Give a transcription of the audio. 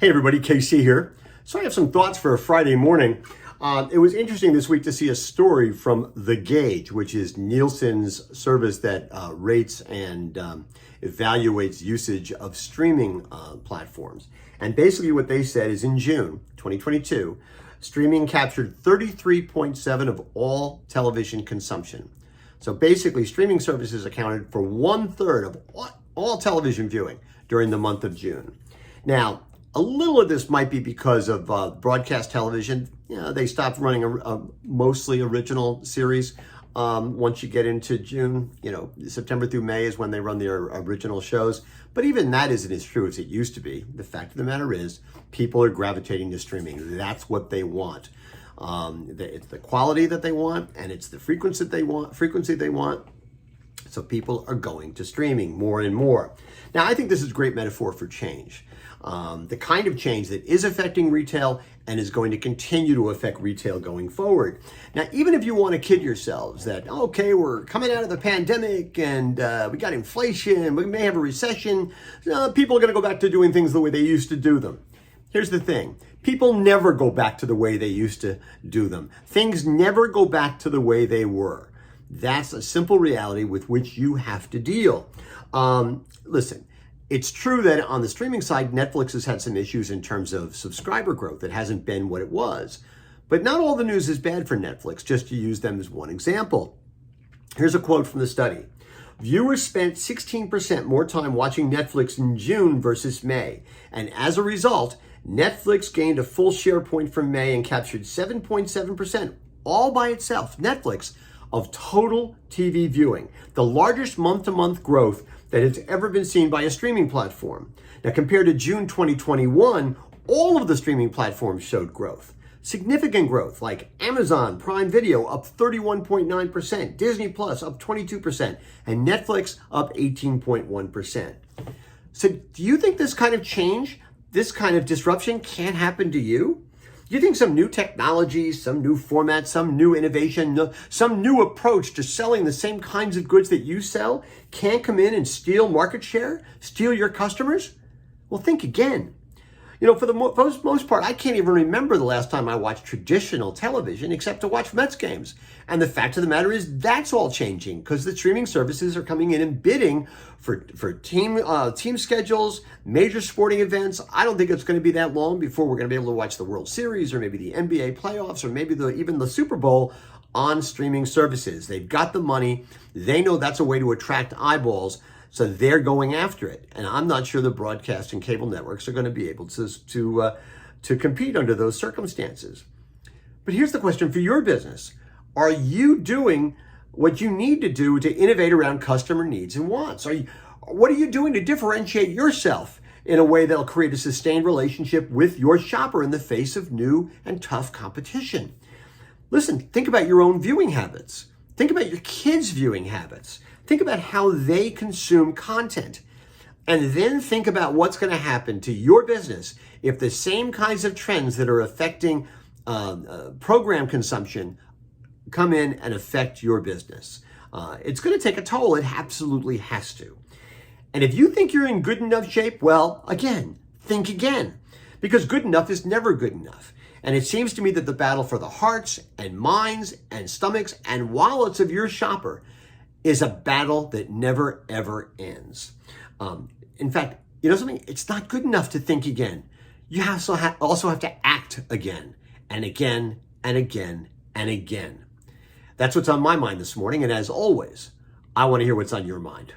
Hey everybody, KC here. So I have some thoughts for a Friday morning. It was interesting this week to see a story from The Gauge, which is Nielsen's service that rates and evaluates usage of streaming platforms. And basically what they said is in June 2022, streaming captured 33.7% of all television consumption. So basically streaming services accounted for 1/3 of all television viewing during the month of June. Now, a little of this might be because of broadcast television. You know, they stopped running a mostly original series. Once you get into June, September through May is when they run their original shows. But even that isn't as true as it used to be. The fact of the matter is, people are gravitating to streaming. That's what they want. It's the quality that they want, and it's the frequency they want. So people are going to streaming more and more. Now, I think this is a great metaphor for change. The kind of change that is affecting retail and is going to continue to affect retail going forward. Now, even if you want to kid yourselves that, okay, we're coming out of the pandemic and we got inflation, we may have a recession, people are going to go back to doing things the way they used to do them. Here's the thing. People never go back to the way they used to do them. Things never go back to the way they were. That's a simple reality with which you have to deal. Listen, it's true that on the streaming side, Netflix has had some issues in terms of subscriber growth. It hasn't been what it was. But not all the news is bad for Netflix, just to use them as one example. Here's a quote from the study. Viewers spent 16% more time watching Netflix in June versus May. And as a result, Netflix gained a full share point from May and captured 7.7% all by itself, Netflix, of total TV viewing, the largest month-to-month growth that has ever been seen by a streaming platform. Now, compared to June 2021, all of the streaming platforms showed growth. Significant growth, like Amazon Prime Video up 31.9%, Disney Plus up 22%, and Netflix up 18.1%. So do you think this kind of change, this kind of disruption can't happen to you? Do you think some new technology, some new format, some new innovation, some new approach to selling the same kinds of goods that you sell can't come in and steal market share, steal your customers? Well, think again. For the most part, I can't even remember the last time I watched traditional television except to watch Mets games. And the fact of the matter is that's all changing because the streaming services are coming in and bidding for team schedules, major sporting events. I don't think it's going to be that long before we're going to be able to watch the World Series or maybe the NBA playoffs or maybe even the Super Bowl on streaming services. They've got the money. They know that's a way to attract eyeballs. So they're going after it. And I'm not sure the broadcast and cable networks are going to be able to compete under those circumstances. But here's the question for your business. Are you doing what you need to do to innovate around customer needs and wants? What are you doing to differentiate yourself in a way that'll create a sustained relationship with your shopper in the face of new and tough competition? Listen, think about your own viewing habits. Think about your kids' viewing habits. Think about how they consume content. And then think about what's going to happen to your business if the same kinds of trends that are affecting program consumption come in and affect your business. It's going to take a toll. It absolutely has to. And if you think you're in good enough shape, well, again, think again. Because good enough is never good enough. And it seems to me that the battle for the hearts and minds and stomachs and wallets of your shopper is a battle that never, ever ends. In fact, you know something? It's not good enough to think again. You also have to act again and again and again and again. That's what's on my mind this morning. And as always, I want to hear what's on your mind.